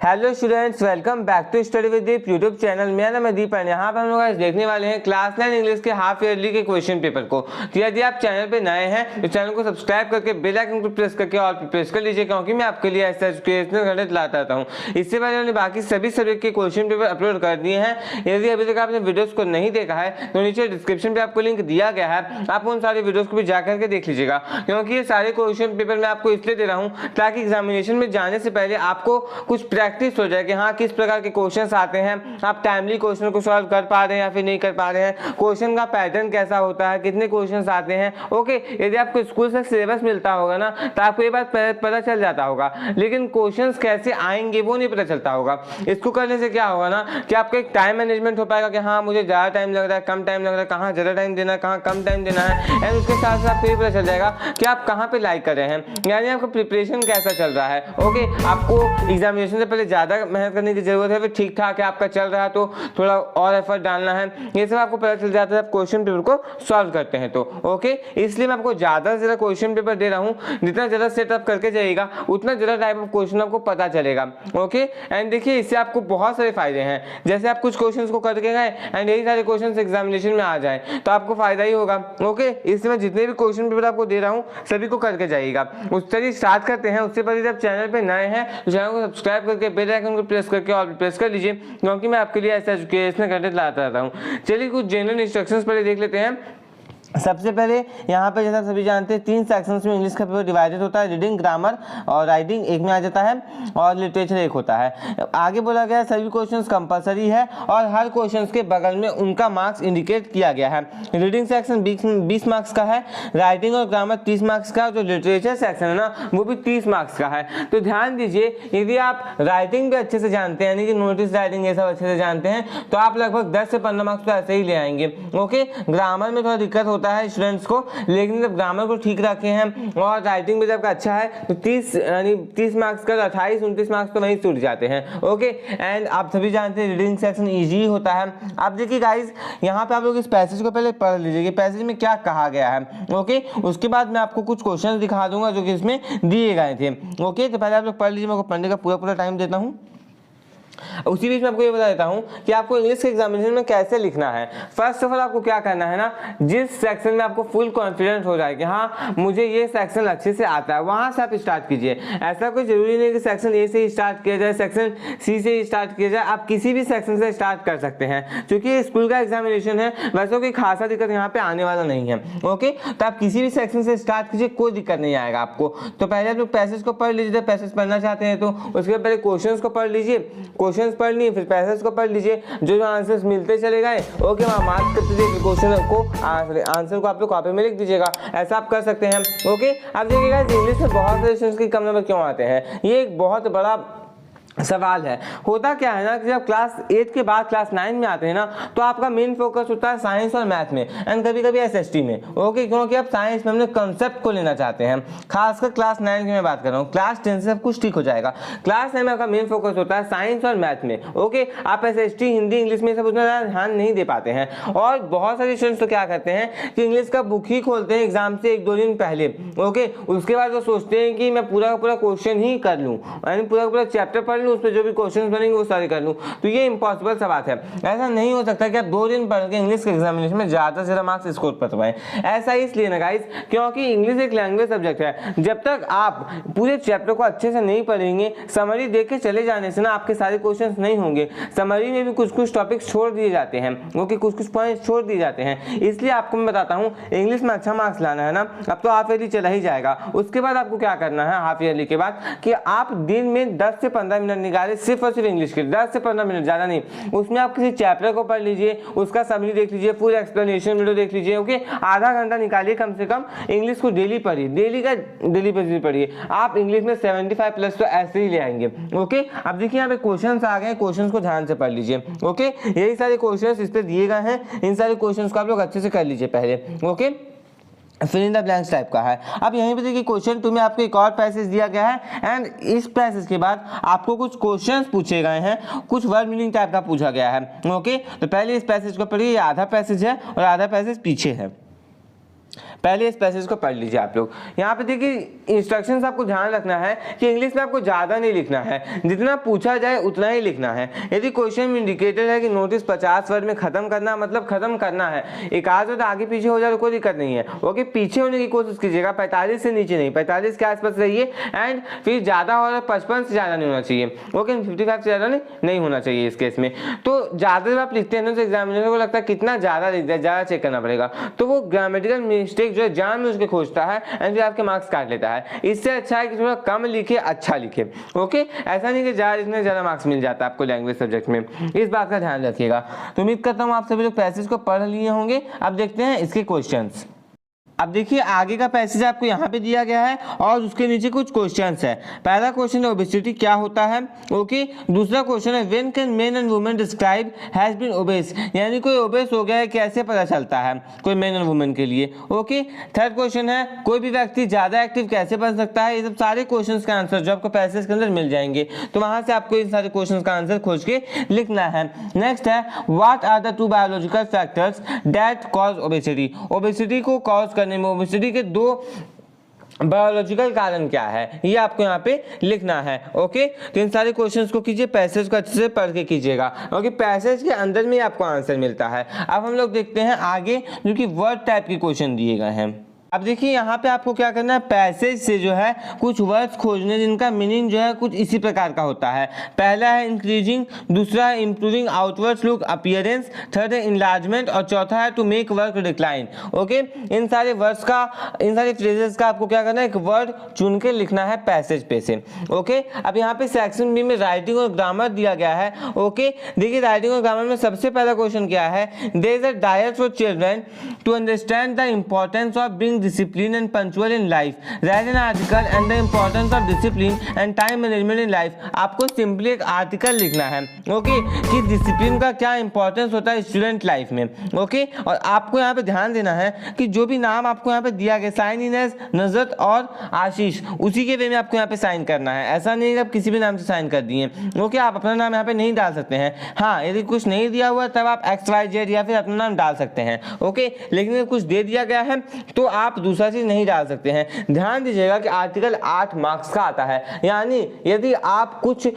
Hello students, welcome back to study with Deep YouTube channel. मेरा नाम है दीप और यहाँ पर हम लोग आज देखने वाले हैं क्लास 9 इंग्लिश के हाफ ईयरली के क्वेश्चन पेपर को। तो यदि आप चैनल पे नए हैं तो चैनल को सब्सक्राइब करके बेल आइकन को प्रेस करके ऑल पे प्रेस कर लीजिए, क्योंकि मैं आपके लिए ऐसा एजुकेशनल कंटेंट लाता रहता हूँ। इससे पहले मैंने बाकी सभी सब्जेक्ट के क्वेश्चन पेपर अपलोड कर दिए हैं। यदि अभी तक आपने वीडियोस को नहीं देखा है तो नीचे डिस्क्रिप्शन पे आपको लिंक दिया गया है, आप उन सारे वीडियोस को भी जाकर के देख लीजिएगा, क्योंकि ये सारे क्वेश्चन पेपर मैं आपको इसलिए दे रहा हूँ ताकि एग्जामिनेशन में जाने से पहले आपको कुछ प्रैक्टिस हो जाए कि हाँ किस प्रकार के क्वेश्चंस आते हैं, आप टाइमली क्वेश्चन को सॉल्व कर पा रहे हैं या फिर नहीं कर पा रहे हैं, क्वेश्चन का पैटर्न कैसा होता है, कितने क्वेश्चंस आते हैं। ओके, यदि आपको स्कूल से सिलेबस मिलता होगा ना तो आपको ये बात पता चल जाता होगा, लेकिन क्वेश्चंस कैसे आएंगे वो नहीं पता चलता होगा। इसको करने से क्या होगा ना कि आपका एक टाइम मैनेजमेंट हो पाएगा कि हाँ मुझे ज़्यादा टाइम लग रहा है, कम टाइम लग रहा है, कहाँ ज़्यादा टाइम देना है, कहाँ कम टाइम देना है, एंड उसके साथ साथ आपको ये पता चल जाएगा कि आप कहाँ पे लाइक कर रहे हैं, यानी आपका प्रिपरेशन कैसा चल रहा है। ओके, आपको एग्जामिनेशन से पहले ज़्यादा मेहनत करने की जरूरत है, फिर ठीक ठाक है आपका चल रहा है तो थोड़ा और एफर्ट डालना है, ये सब आपको पता चल जाता है जब क्वेश्चन पेपर को सॉल्व करते हैं तो। ओके, इसलिए मैं आपको ज़्यादा से ज़्यादा क्वेश्चन पेपर दे रहा हूँ, जितना ज़्यादा सेटअप करके जाइएगा उतना ज़्यादा टाइप ऑफ क्वेश्चन आपको पता चलेगा। ओके, एंड देखिए इससे आपको बहुत सारे फायदे हैं, जैसे आप कुछ क्वेश्चन को करके गए एंड यही सारे क्वेश्चन एग्जामिनेशन में आ जाए तो आपको फायदा ही होगा। ओके, इसलिए मैं जितने भी क्वेश्चन पेपर आपको दे रहा हूँ सभी को करके जाइएगा। उस चलिए स्टार्ट करते हैं। उससे पहले जब चैनल पे नए हैं तो चैनल को सब्सक्राइब करके बेल आइकन को प्रेस करके ऑल प्रेस कर लीजिए, क्योंकि मैं आपके लिए ऐसा एजुकेशनल कंटेंट लाता रहता हूँ। चलिए कुछ जनरल इंस्ट्रक्शंस पहले देख लेते हैं। सबसे पहले यहाँ पे जैसा सभी जानते हैं 3 सेक्शंस में इंग्लिश का पेपर डिवाइडेड होता है, रीडिंग, ग्रामर और राइटिंग एक में आ जाता है और लिटरेचर एक होता है। आगे बोला गया है सभी क्वेश्चंस कंपलसरी है और हर क्वेश्चंस के बगल में उनका मार्क्स इंडिकेट किया गया है। रीडिंग सेक्शन 20 मार्क्स का है, राइटिंग और ग्रामर 30 मार्क्स का, जो लिटरेचर सेक्शन है ना वो भी 30 मार्क्स का है। तो ध्यान दीजिए, यदि आप राइटिंग भी अच्छे से जानते हैं, यानी कि नोटिस राइटिंग ये सब अच्छे से जानते हैं, तो आप लगभग 10 से 15 मार्क्स तो ऐसे ही ले आएंगे। ओके, ग्रामर में थोड़ा दिक्कत होता है स्टूडेंट्स को, लेकिन जब ग्रामर को ठीक रखे हैं और राइटिंग में जब अच्छा है तो 30 मार्क्स का 28-29 मार्क्स तो वहीं छूट जाते हैं। ओके, एंड आप सभी जानते हैं रीडिंग सेक्शन इजी होता है। अब देखिए गाइस, यहाँ पे आप लोग इस पैसेज को पहले पढ़ लीजिए कि पैसेज में क्या कहा गया है। ओके, उसके बाद मैं आपको कुछ क्वेश्चन दिखा दूंगा जो कि इसमें दिए गए थे। ओके, तो पहले आप लोग पढ़ लीजिए, मैं आपको पढ़ने का पूरा टाइम देता हूँ। उसी बीच में आपको ये बता देता हूं कि आपको इंग्लिश के एग्जामिनेशन में कैसे लिखना है। फर्स्ट ऑफ ऑल आपको क्या करना है ना, जिस सेक्शन में आपको फुल कॉन्फिडेंस हो जाए कि हाँ मुझे ये सेक्शन अच्छे से आता है, वहां से आप स्टार्ट कीजिए। ऐसा कोई जरूरी नहीं कि सेक्शन ए से ही स्टार्ट किया जाए, सेक्शन सी से ही स्टार्ट किया जाए, आप किसी भी सेक्शन से स्टार्ट कर सकते हैं। क्योंकि स्कूल का एग्जामिनेशन है, वैसे कोई खासा दिक्कत यहाँ पे आने वाला नहीं है। ओके, तो आप किसी भी सेक्शन से स्टार्ट कीजिए, कोई दिक्कत नहीं आएगा आपको। तो पहले आप लोग पैसेज को पढ़ लीजिए, पैसेज पढ़ना चाहते हैं तो उसके पहले क्वेश्चन को पढ़ लीजिए, क्वेश्चंस पढ़ लिए फिर पैसेज को पढ़ लीजिए, जो आंसर्स मिलते चले गए ओके वहाँ मार्क करते दीजिए, क्वेश्चन को आंसर को आप लोग कॉपी में लिख दीजिएगा, ऐसा आप कर सकते हैं। ओके, अब देखिएगा इंग्लिश में बहुत सारे स्टूडेंट्स के कम नंबर क्यों आते हैं, ये एक बहुत बड़ा सवाल है। होता क्या है ना कि जब क्लास 8 के बाद क्लास 9 में आते हैं ना तो आपका मेन फोकस होता है साइंस और मैथ में एंड कभी कभी एसएसटी में। ओके, क्योंकि आप साइंस में अपने कंसेप्ट को लेना चाहते हैं, खासकर क्लास 9 की मैं बात कर रहा हूँ। क्लास 10 से सब कुछ ठीक हो जाएगा, क्लास 9 में आपका मेन फोकस होता है साइंस और मैथ में। ओके, आप एसएसटी, हिंदी, इंग्लिश में सब उतना ज़्यादा ध्यान नहीं दे पाते हैं। और बहुत सारे स्टूडेंट्स तो क्या करते हैं कि इंग्लिश का बुक ही खोलते हैं एग्जाम से 1-2 दिन पहले। ओके, उसके बाद वो सोचते हैं कि मैं पूरा का पूरा क्वेश्चन ही कर लूँ, यानी पूरा का पूरा चैप्टर पढ़ लूँ, उसमें जो भी क्वेश्चन बनेंगे वो सारे कर लूं। तो ये इम्पॉसिबल सा बात है। ऐसा नहीं हो सकता कि आप 2 दिन पढ़ के इंग्लिश के एग्जामिनेशन में ज्यादा से ज्यादा मार्क्स स्कोर कर पाएं। ऐसा इसलिए ना गाइस, क्योंकि इंग्लिश एक लैंग्वेज सब्जेक्ट है। जब तक आप पूरे चैप्टर को अच्छे से नहीं पढ़ेंगे, समरी देख के चले जाने से ना आपके सारे क्वेश्चन नहीं होंगे। समरी में भी कुछ टॉपिक्स छोड़ दिए जाते हैं, ओके, कुछ पॉइंट्स छोड़ दिए जाते हैं। इसलिए आपको मैं बताता हूँ, इंग्लिश में अच्छा मार्क्स लाना है ना, अब तो हाफ ईयरली चला ही जाएगा। उसके बाद आपको क्या करना है हाफ ईयरली के बाद कि आप दिन में 10 से 15 मिनट निकालें सिर्फ और सिर्फ इंग्लिश के, 10 से 15 मिनट, ज़्यादा नहीं। उसमें आप किसी चैप्टर को पढ़ लीजिए, उसका समरी देख लीजिए, फुल एक्सप्लेनेशन वीडियो देख लीजिए। ओके, आधा घंटा निकालिए कम से कम, इंग्लिश को डेली पढ़िए, डेली बेसिस पढ़िए। आप इंग्लिश में 75+ तो ऐसे ही ले आएंगे। ओके, अब देखिए यहाँ पे क्वेश्चंस आ गए, क्वेश्चंस को ध्यान से पढ़ लीजिए। ओके, यही सारे क्वेश्चंस इस पे दिए गए हैं, इन सारे क्वेश्चंस को आप लोग अच्छे से कर लीजिए पहले। Okay, fill in the blanks type का है। अब यहीं पे देखिए क्वेश्चन 2 में आपको एक और पैसेज दिया गया है एंड इस पैसेज के बाद आपको कुछ क्वेश्चंस पूछे गए हैं, कुछ वर्ड मीनिंग टाइप का पूछा गया है। ओके, तो पहले इस पैसेज को पढ़िए, आधा पैसेज है और आधा पैसेज पीछे है। पहले इस पैसेज को पढ़ लीजिए आप लोग। यहाँ पे देखिए इंस्ट्रक्शंस आपको ध्यान रखना है कि इंग्लिश में आपको ज़्यादा नहीं लिखना है, जितना पूछा जाए उतना ही लिखना है। यदि क्वेश्चन में इंडिकेटेड है कि नोटिस 50 वर्ड में खत्म करना, मतलब खत्म करना है, एक आध वर्ड आगे पीछे हो जाए तो कोई दिक्कत नहीं है। ओके, पीछे होने की कोशिश कीजिएगा, 45 से नीचे नहीं, 45 के आसपास रहिए। एंड फिर ज़्यादा हो रहा है 55 से ज़्यादा नहीं होना चाहिए। ओके, 55 से ज़्यादा नहीं होना चाहिए इस केस में। तो ज़्यादा जब आप लिखते हैं ना तो एग्जामिनर को लगता है कितना ज़्यादा लिख दिया, ज़्यादा चेक करना पड़ेगा, तो वो ग्रामेटिकल मिस्टेक जो है जान में उसके खोजता है एंड फिर आपके मार्क्स काट लेता है। इससे अच्छा है कि थोड़ा कम लिखे, अच्छा लिखे। ओके, ऐसा नहीं कि ज़्यादा लिखने ज़्यादा मार्क्स मिल जाता है आपको लैंग्वेज सब्जेक्ट में, इस बात का ध्यान रखिएगा। तो उम्मीद करता हूँ आप सभी लोग पैसेज को पढ़ लिए होंगे। अब देखते हैं इसके क्वेश्चंस। अब देखिए आगे का पैसेज आपको यहाँ पे दिया गया है और उसके नीचे कुछ क्वेश्चंस है। पहला क्वेश्चन है ओबेसिटी क्या होता है। ओके, दूसरा क्वेश्चन है when can men and women describe has been obese, यानी कोई ओबेस हो गया है कैसे पता चलता है कोई मेन एंड वुमेन के लिए। ओके, थर्ड क्वेश्चन है कोई भी व्यक्ति ज्यादा एक्टिव कैसे बन सकता है। ये सब सारे क्वेश्चन का आंसर जो आपको पैसेज के अंदर मिल जाएंगे, तो वहां से आपको इन सारे क्वेश्चन का आंसर खोज के लिखना है। नेक्स्ट है what are the 2 biological factors that cause obesity. Obesity को कॉज करने में ओबेसिटी के 2 बायोलॉजिकल कारण क्या है, ये आपको यहाँ पे लिखना है। ओके, तो इन सारे क्वेश्चंस को कीजिए, पैसेज को अच्छे से पढ़ के कीजिएगा, क्योंकि पैसेज के अंदर में आपको आंसर मिलता है। अब हम लोग देखते हैं आगे, जो कि वर्ड टाइप के क्वेश्चन दिए गए हैं। अब देखिए यहाँ पे आपको क्या करना है, पैसेज से जो है कुछ वर्ड्स खोजने जिनका मीनिंग जो है कुछ इसी प्रकार का होता है। पहला है इंक्रीजिंग, दूसरा है improving outwards look appearance, third है इनलार्जमेंट और चौथा है to make work decline. Okay, इन सारे वर्ड्स का, इन सारे फ्रेजेस का आपको क्या करना है, एक वर्ड चुन के लिखना है पैसेज पे से। ओके, अब यहाँ पे सेक्शन बी में राइटिंग और ग्रामर दिया गया है। ओके, देखिए राइटिंग और ग्रामर में सबसे पहला क्वेश्चन क्या है, there is a diet for children to understand the importance of being discipline and punctual in life. Write an article and the importance of discipline and time management in life. आपको simply एक article लिखना है। Okay, कि discipline का क्या importance होता है student life में। ओके, और आपको यहाँ पे ध्यान देना है कि जो भी नाम आपको यहाँ पे दिया गया, साइन इन एज नजरत और आशीष, उसी के वे में आपको यहाँ पे साइन करना है। ऐसा नहीं है कि आप किसी भी नाम से साइन कर दिए। ओके, आप अपना नाम यहाँ पे नहीं डाल सकते हैं। हाँ, यदि कुछ नहीं दिया हुआ तब आप XYZ या फिर अपना नाम डाल सकते हैं। ओके, लेकिन अगर कुछ दे दिया गया है तो आप दूसरा चीज नहीं डाल सकते हैं। ध्यान दीजिएगा कि आर्टिकल 8 मार्क्स का आता है, यानी यदि आप कुछ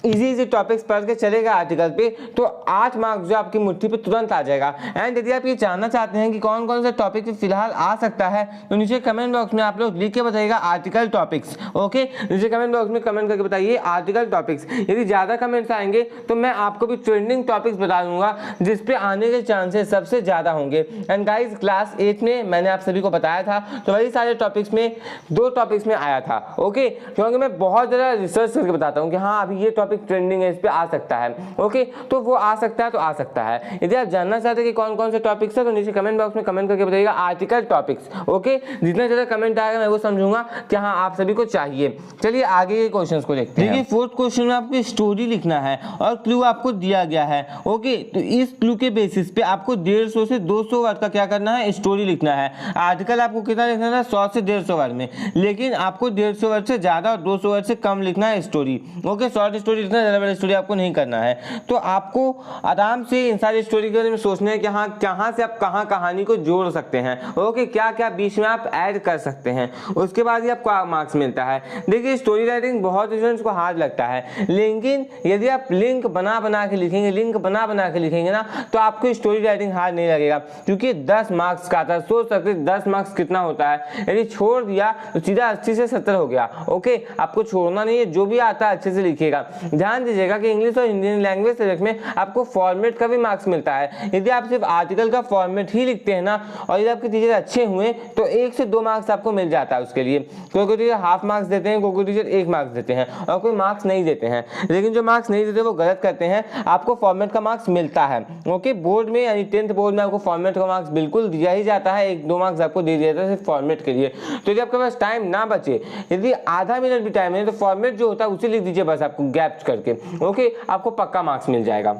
इजी टॉपिक्स पढ़ के चलेगा आर्टिकल पे तो 8 मार्क्स जो आपकी मुट्ठी पे तुरंत आ जाएगा। एंड यदि आप ये जानना चाहते हैं कि कौन कौन से टॉपिक पे फिलहाल आ सकता है तो नीचे कमेंट बॉक्स में आप लोग लिख के बताइएगा आर्टिकल टॉपिक्स। ओके, नीचे कमेंट बॉक्स में कमेंट करके बताइए आर्टिकल टॉपिक्स। यदि ज़्यादा कमेंट्स आएंगे तो मैं आपको भी ट्रेंडिंग टॉपिक्स बता दूंगा जिसपे आने के चांसेस सबसे ज़्यादा होंगे। एंड गाइज क्लास 8 में मैंने आप सभी को बताया था तो वही सारे टॉपिक्स में 2 टॉपिक्स में आया था। ओके, क्योंकि मैं बहुत ज़्यादा रिसर्च करके बताता हूँ कि हाँ अभी ये टॉपिक ट्रेंडिंग है, इस पे आ सकता है। ओके, तो वो आ सकता है तो आ सकता है। यदि आप जानना चाहते हैं कि कौन कौन से टॉपिक्स है तो नीचे कमेंट बॉक्स में कमेंट करके बताइएगा आर्टिकल टॉपिक्स। ओके, जितना ज़्यादा कमेंट आएगा मैं वो समझूंगा कि हाँ आप सभी को चाहिए। चलिए आगे के क्वेश्चंस को देखते हैं। देखिए फोर्थ क्वेश्चन में आपको स्टोरी लिखना है और क्लू आपको दिया गया है। ओके, तो इस क्लू के बेसिस पे आपको 150 से 200 वर्ड का क्या करना है, स्टोरी लिखना है। आर्टिकल आपको कितना लिखना है, 100 से 150 वर्ड में, लेकिन आपको 150 वर्ड से ज़्यादा और 200 वर्ड से कम लिखना है स्टोरी। ओके, शॉर्ट स्टोरी लिखना, ज़्यादा बड़ी स्टोरी आपको नहीं करना है। तो आपको आराम से इन सारी स्टोरी के बारे में सोचना है कि हाँ कहाँ से आप कहाँ कहानी को जोड़ सकते हैं। ओके, क्या क्या बीच में आप ऐड कर सकते हैं, उसके बाद ही आपको मार्क्स मिलता है। देखिए स्टोरी राइटिंग बहुत स्टूडेंट्स को हार्ड लगता है, लेकिन यदि आप लिंक बना बना के लिखेंगे, लिंक बना बना के लिखेंगे ना तो आपको स्टोरी राइटिंग हार्ड नहीं लगेगा, क्योंकि 10 मार्क्स का था। सोच सकते 10 मार्क्स कितना होता है। यदि छोड़ दिया तो सीधा 80 से 70 हो गया। ओके, आपको छोड़ना नहीं है, जो भी आता है अच्छे से लिखिएगा। ध्यान दीजिएगा कि इंग्लिश और इंडियन लैंग्वेज सब्जेक्ट में आपको फॉर्मेट का भी मार्क्स मिलता है। यदि आप सिर्फ आर्टिकल का फॉर्मेट ही लिखते हैं ना और यदि आपके टीचर अच्छे हुए तो 1 से 2 मार्क्स आपको मिल जाता है उसके लिए। कोई टीचर हाफ मार्क्स देते हैं, कोई टीचर 1 मार्क्स देते हैं और कोई मार्क्स नहीं देते हैं। लेकिन जो मार्क्स नहीं देते वो गलत करते हैं, आपको फॉर्मेट का मार्क्स मिलता है। ओके, बोर्ड में यानी 10th बोर्ड में आपको फॉर्मेट का मार्क्स बिल्कुल दिया ही जाता है, 1-2 मार्क्स आपको दे दिया जाता है सिर्फ फॉर्मेट के लिए। तो यदि आपके पास टाइम ना बचे, यदि आधा मिनट भी टाइम है तो फॉर्मेट जो होता है उसे लिख दीजिए बस आपको गैप करके। ओके, आपको पक्का मार्क्स मिल जाएगा।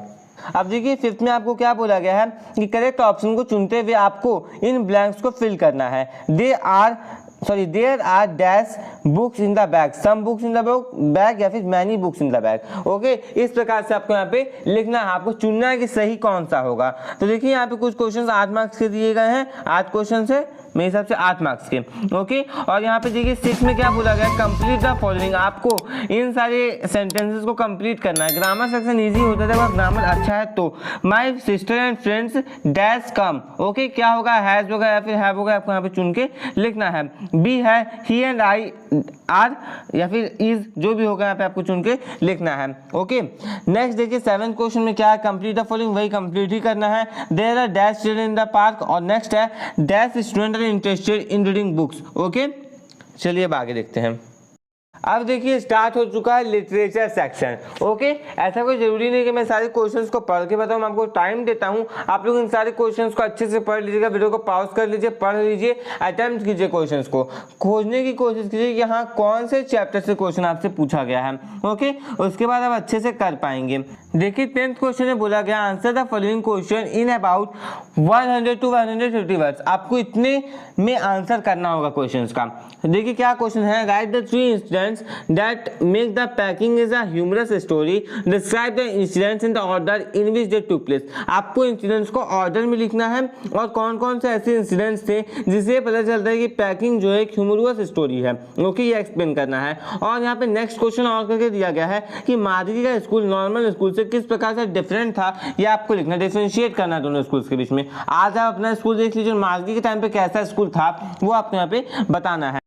अब देखिए 5th में आपको क्या बोला गया है कि करेक्ट ऑप्शन को चुनते हुए आपको इन ब्लैंक्स को फिल करना है। They are sorry there are dash books in the bag, some books in the bag या फिर many books in the bag. Okay, इस प्रकार से आपको यहाँ पे लिखना है, आपको चुनना है कि सही कौन सा होगा। तो देखिए यहाँ पे कुछ क्वेश्चंस 8 मार्क्स के दिए गए हैं, 8 क्वेश्चन है मेरे हिसाब से 8 मार्क्स के। ओके, और यहाँ पे देखिए 6 में क्या बोला गया, कंप्लीट द फॉलोइंग, आपको इन सारे सेंटेंसेस को कंप्लीट करना है। ग्रामर सेक्शन इजी होता है अगर ग्रामर अच्छा है तो। My sister and friends dash come, okay, क्या होगा, हैज होगा या फिर हैव होगा, आपको यहाँ पे चुन के लिखना है। बी है ही एंड आई आर या फिर इज, जो भी होगा यहाँ पे आपको चुन के लिखना है। ओके, नेक्स्ट देखिए 7th क्वेश्चन में क्या है, कंप्लीट द फॉलोइंग, वही कंप्लीट ही करना है। There are dash children in the park, और नेक्स्ट है dash student interested in reading books. Okay, चलिए अब आगे देखते हैं। अब देखिए स्टार्ट हो चुका है लिटरेचर सेक्शन। ओके, ऐसा कोई जरूरी नहीं कि मैं सारे क्वेश्चंस को पढ़ के बताऊं, मैं आपको टाइम देता हूं, आप लोग इन सारे क्वेश्चंस को अच्छे से पढ़ लीजिएगा, वीडियो को पॉज कर लीजिए, पढ़ लीजिए, अटेम्प्ट कीजिए, क्वेश्चंस को खोजने की कोशिश कीजिए कि यहाँ कौन से चैप्टर से क्वेश्चन आपसे पूछा गया है। ओके, उसके बाद आप अच्छे से कर पाएंगे। देखिए 10th क्वेश्चन में बोला गया answer the following question in about 100 to 150 words, आपको इतने में आंसर करना होगा क्वेश्चंस का। देखिए क्या क्वेश्चन है, write the 3 incidents that make the packing is a humorous story, describe the incidents in the order in which they took place. आपको इंसिडेंट्स को ऑर्डर में लिखना है और कौन कौन से ऐसे इंसिडेंट्स थे जिससे पता चलता है कि पैकिंग जो है एक ह्यूमरस स्टोरी है। ओके, ये एक्सप्लेन करना है। और यहाँ पे नेक्स्ट क्वेश्चन और करके दिया गया है कि माधुरी का स्कूल नॉर्मल स्कूल से किस प्रकार से डिफरेंट था, ये आपको लिखना, डिफरेंशिएट करना दोनों स्कूल्स के बीच में। आज आप अपना स्कूल देख लीजिए, माधुरी के टाइम पे कैसा स्कूल था वो आपको यहाँ पे बताना है।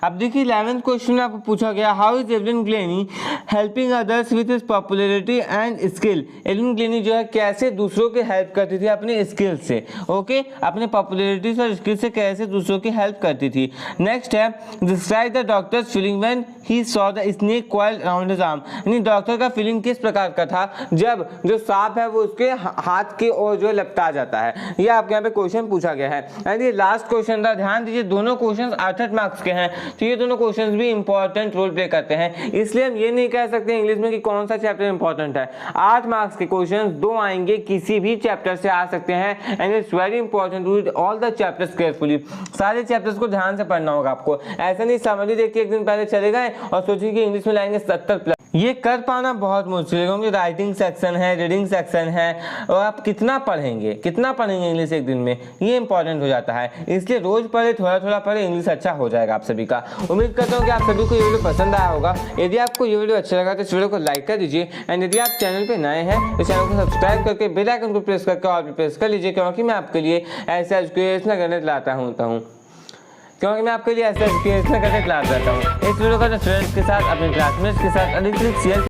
अब देखिए 11th क्वेश्चन में आपको पूछा गया, how is Evelyn Glenny helping others with his popularity and skill. Evelyn Glenny जो है कैसे दूसरों की हेल्प करती थी अपने स्किल से। ओके, अपने पॉपुलैरिटी और स्किल से कैसे दूसरों की हेल्प करती थी। नेक्स्ट है describe the doctors feeling when he saw the snake coiled around his arm, यानी डॉक्टर का फीलिंग किस प्रकार का था जब जो सांप है वो उसके हाथ की ओर जो लपटा जाता है। ये आपके यहाँ पे क्वेश्चन पूछा गया है। एंड ये लास्ट क्वेश्चन था, ध्यान दीजिए दोनों क्वेश्चन 8 मार्क्स के हैं, तो ये दोनों क्वेश्चंस भी इंपॉर्टेंट रोल प्ले करते हैं। इसलिए हम ये नहीं कह सकते इंग्लिश में कि कौन सा चैप्टर इंपॉर्टेंट है। 8 मार्क्स के क्वेश्चंस 2 आएंगे, किसी भी चैप्टर से आ सकते हैं। And it's very important to read all the chapters carefully, सारे चैप्टर्स को ध्यान से पढ़ना होगा आपको। ऐसा नहीं समझी देख के एक दिन पहले चले गए और सोचिए कि इंग्लिश में लाएंगे 70+, ये कर पाना बहुत मुश्किल है क्योंकि राइटिंग सेक्शन है, रीडिंग सेक्शन है, और आप कितना पढ़ेंगे इंग्लिश एक दिन में, ये इंपॉर्टेंट हो जाता है। इसलिए रोज पढ़े, थोड़ा थोड़ा पढ़े, इंग्लिश अच्छा हो जाएगा आप सभी का। उम्मीद करता हूँ कि आप सभी को ये वीडियो पसंद आया होगा। यदि आपको ये वीडियो अच्छा लगा तो इस वीडियो को लाइक कर दीजिए। एंड यदि आप चैनल पे नए हैं तो चैनल को सब्सक्राइब करके बेल आइकन को प्रेस करके ऑल पे प्रेस कर लीजिए, क्योंकि मैं आपके लिए ऐसा एजुकेशनल कंटेंट लाता हूँ क्योंकि मैं आपके लिए ऐसा एजुकेशनल कंटेंट लाता रहता हूँ। इस वीडियो को अपने फ्रेंड्स के साथ, अपने क्लासमेट्स के साथ अधिक से अधिक शेयर